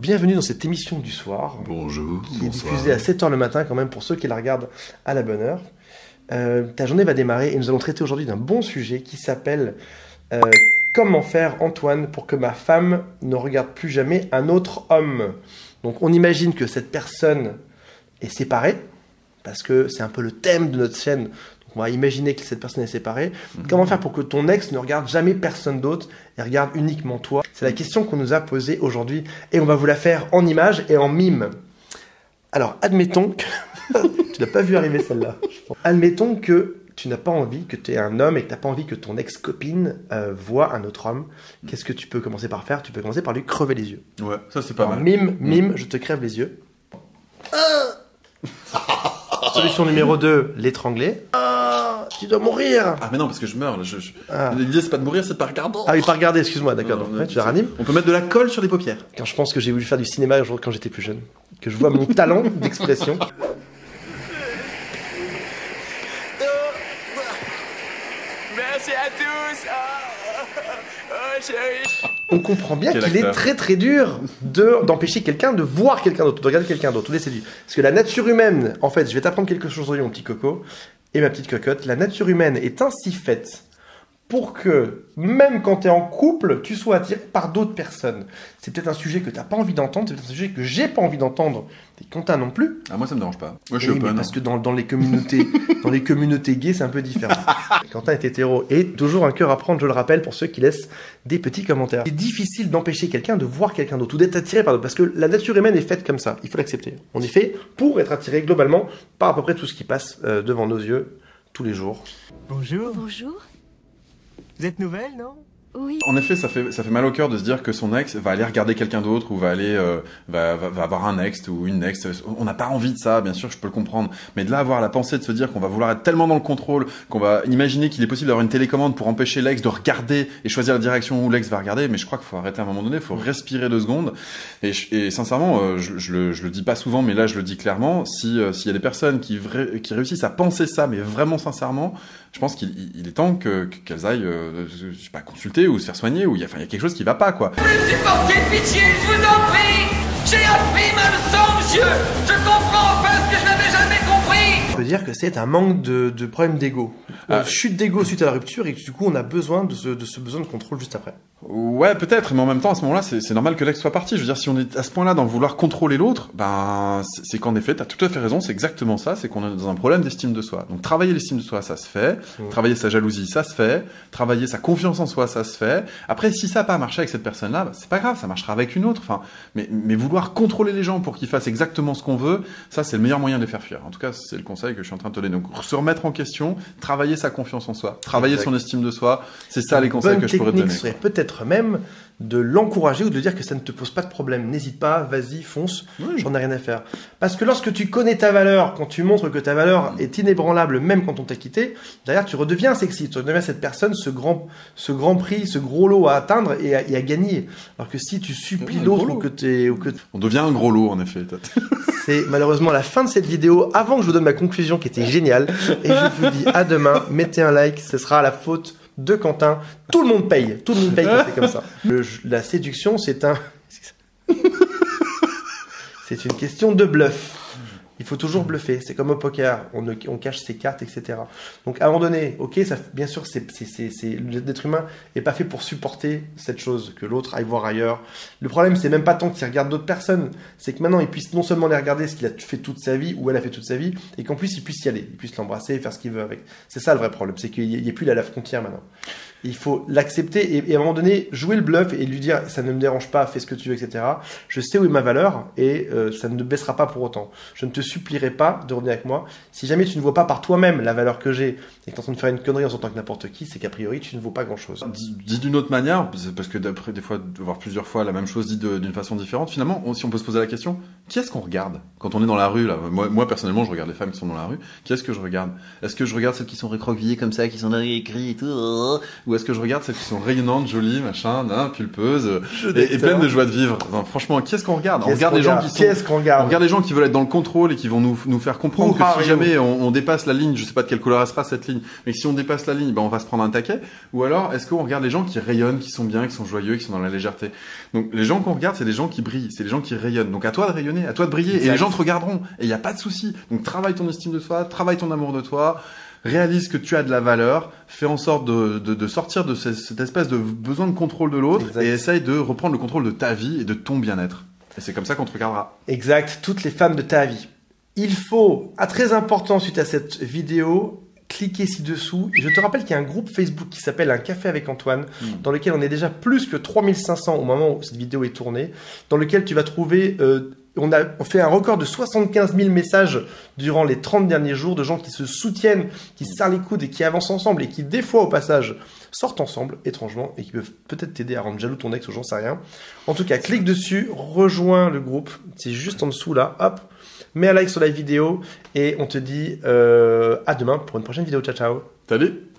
bienvenue dans cette émission du soir. Bonjour. Qui est diffusée à 7 h le matin quand même pour ceux qui la regardent à la bonne heure. Ta journée va démarrer et nous allons traiter aujourd'hui d'un bon sujet qui s'appelle comment faire, Antoine, pour que ma femme ne regarde plus jamais un autre homme. Donc on imagine que cette personne est séparée, parce que c'est un peu le thème de notre chaîne. On va imaginer que cette personne est séparée. Comment faire pour que ton ex ne regarde jamais personne d'autre et regarde uniquement toi? C'est la question qu'on nous a posée aujourd'hui et on va vous la faire en images et en mime. Alors, admettons que... tu n'as pas vu arriver celle-là. Admettons que tu n'as pas envie, que tu es un homme et que tu n'as pas envie que ton ex-copine voit un autre homme. Qu'est-ce que tu peux commencer par faire? Tu peux commencer par lui crever les yeux. Ouais, ça c'est pas mal. Mime, je te crève les yeux. Solution numéro 2, l'étrangler. Tu dois mourir. Ah mais non, parce que je meurs. L'idée c'est pas de mourir, c'est de pas regarder. Ah oui, pas regarder, excuse-moi, d'accord. Tu la ranimes. On peut mettre de la colle sur les paupières. Quand je pense que j'ai voulu faire du cinéma quand j'étais plus jeune, que je vois mon talent d'expression. Merci à tous. Oh chérie. On comprend bien qu'il est très très dur d'empêcher quelqu'un de voir quelqu'un d'autre, de regarder quelqu'un d'autre. Parce que la nature humaine, en fait, je vais t'apprendre quelque chose aujourd'hui, mon petit coco et ma petite cocotte. La nature humaine est ainsi faite pour que, même quand tu es en couple, tu sois attiré par d'autres personnes. C'est peut-être un sujet que tu n'as pas envie d'entendre, c'est peut-être un sujet que j'ai pas envie d'entendre, et Quentin non plus. Ah, moi ça me dérange pas. Moi je suis open. Parce que dans les communautés gays, c'est un peu différent. Quentin est hétéro et toujours un cœur à prendre, je le rappelle, pour ceux qui laissent des petits commentaires. C'est difficile d'empêcher quelqu'un de voir quelqu'un d'autre ou d'être attiré par d'autres, parce que la nature humaine est faite comme ça, il faut l'accepter. On est fait pour être attiré globalement par à peu près tout ce qui passe devant nos yeux tous les jours. Bonjour. Bonjour. Vous êtes nouvelle, non? Oui. En effet, ça fait mal au cœur de se dire que son ex va aller regarder quelqu'un d'autre ou va aller va avoir un ex ou une ex. On n'a pas envie de ça, bien sûr, je peux le comprendre. Mais de là avoir la pensée de se dire qu'on va vouloir être tellement dans le contrôle, qu'on va imaginer qu'il est possible d'avoir une télécommande pour empêcher l'ex de regarder et choisir la direction où l'ex va regarder. Mais je crois qu'il faut arrêter à un moment donné, il faut respirer 2 secondes. Et sincèrement, je le dis pas souvent, mais là je le dis clairement. S'il y a des personnes qui réussissent à penser ça, mais vraiment sincèrement, je pense qu'il est temps qu'elles aillent, je sais pas, consulter ou se faire soigner, ou il y a quelque chose qui va pas, quoi. Supportez pitié, je vous en prie. J'ai appris ma leçon, monsieur. Je comprends enfin ce que je n'avais jamais compris. On peut dire que c'est un manque de problème d'ego. Chute d'ego suite à la rupture et que du coup on a besoin de ce besoin de contrôle juste après. Ouais, peut-être, mais en même temps, à ce moment-là, c'est normal que l'ex soit parti. Je veux dire, si on est à ce point-là dans vouloir contrôler l'autre, ben, c'est qu'en effet, t'as tout à fait raison, c'est exactement ça, c'est qu'on est dans un problème d'estime de soi. Donc, travailler l'estime de soi, ça se fait. Travailler sa jalousie, ça se fait. Travailler sa confiance en soi, ça se fait. Après, si ça n'a pas marché avec cette personne-là, bah, c'est pas grave, ça marchera avec une autre. Enfin, mais vouloir contrôler les gens pour qu'ils fassent exactement ce qu'on veut, ça, c'est le meilleur moyen de les faire fuir. En tout cas, c'est le conseil que je suis en train de te donner. Donc, se remettre en question, travailler sa confiance en soi, travailler son estime de soi, c'est ça les conseils que je pourrais te donner. Serait peut-être même de l'encourager ou de dire que ça ne te pose pas de problème. N'hésite pas, vas-y, fonce, j'en ai rien à faire. Parce que lorsque tu connais ta valeur, quand tu montres que ta valeur est inébranlable, même quand on t'a quitté, derrière tu redeviens sexy, tu redeviens cette personne, ce grand prix, ce gros lot à atteindre et à gagner. Alors que si tu supplies l'autre On devient un gros lot, en effet. C'est malheureusement la fin de cette vidéo, avant que je vous donne ma conclusion qui était géniale. Et je vous dis à demain, mettez un like, ce sera la faute de Quentin. Tout le monde paye quand c'est comme ça. La séduction, c'est une question de bluff. Il faut toujours bluffer, c'est comme au poker, on cache ses cartes, etc. Donc à un moment donné, ok, bien sûr, l'être humain n'est pas fait pour supporter cette chose, que l'autre aille voir ailleurs. Le problème, c'est même pas tant qu'il regarde d'autres personnes, c'est que maintenant, il puisse non seulement les regarder ce qu'il a fait toute sa vie, ou elle a fait toute sa vie, et qu'en plus, il puisse y aller, il puisse l'embrasser et faire ce qu'il veut avec. C'est ça le vrai problème, c'est qu'il n'y a plus la frontière maintenant. Il faut l'accepter et à un moment donné, jouer le bluff et lui dire « ça ne me dérange pas, fais ce que tu veux, etc. Je sais où est ma valeur et ça ne baissera pas pour autant. Je ne te supplierai pas de revenir avec moi. Si jamais tu ne vois pas par toi-même la valeur que j'ai et que tu es en train de faire une connerie en tant que n'importe qui, c'est qu'a priori, tu ne vaux pas grand-chose. » Dit d'une autre manière, parce que d'après des fois, de voir plusieurs fois la même chose dit d'une façon différente, finalement, si on peut se poser la question, qui est-ce qu'on regarde quand on est dans la rue là? Moi, personnellement, je regarde les femmes qui sont dans la rue. Qui est-ce que je regarde? Est-ce que je regarde celles qui sont recroquevillées comme ça, qui sont là écrites et tout, ou ou est-ce que je regarde celles qui sont rayonnantes, jolies, machin, pulpeuses Je et déteste. pleines de joie de vivre? Enfin, franchement, qu'est-ce qu'on regarde? On Qu'est-ce regarde qu'on les gens regarde qui sont, Qu'est-ce qu'on regarde on regarde les gens qui veulent être dans le contrôle et qui vont nous faire comprendre Ouh, que si Mario. jamais on dépasse la ligne, je sais pas de quelle couleur elle sera cette ligne, mais que si on dépasse la ligne, ben on va se prendre un taquet. Ou alors, est-ce qu'on regarde les gens qui rayonnent, qui sont bien, qui sont joyeux, qui sont dans la légèreté? Donc, les gens qu'on regarde, c'est des gens qui brillent, c'est des gens qui rayonnent. Donc, à toi de rayonner, à toi de briller, Exact. et les gens te regarderont. Et il y a pas de souci. Donc, travaille ton estime de soi, travaille ton amour de toi. Réalise que tu as de la valeur, fais en sorte de sortir de cette espèce de besoin de contrôle de l'autre Exact. et essaye de reprendre le contrôle de ta vie et de ton bien-être. Et c'est comme ça qu'on te regardera. Exact, toutes les femmes de ta vie. Il faut, très important suite à cette vidéo, cliquer ci-dessous. Et je te rappelle qu'il y a un groupe Facebook qui s'appelle Un Café avec Antoine, dans lequel on est déjà plus que 3500 au moment où cette vidéo est tournée, dans lequel tu vas trouver... on fait un record de 75 000 messages durant les 30 derniers jours de gens qui se soutiennent, qui se serrent les coudes et qui avancent ensemble et qui, des fois, au passage, sortent ensemble, étrangement, et qui peuvent peut-être t'aider à rendre jaloux ton ex ou j'en sais rien. En tout cas, clique dessus, rejoins le groupe. C'est juste en dessous, là. Hop. Mets un like sur la vidéo et on te dit à demain pour une prochaine vidéo. Ciao, ciao. Salut!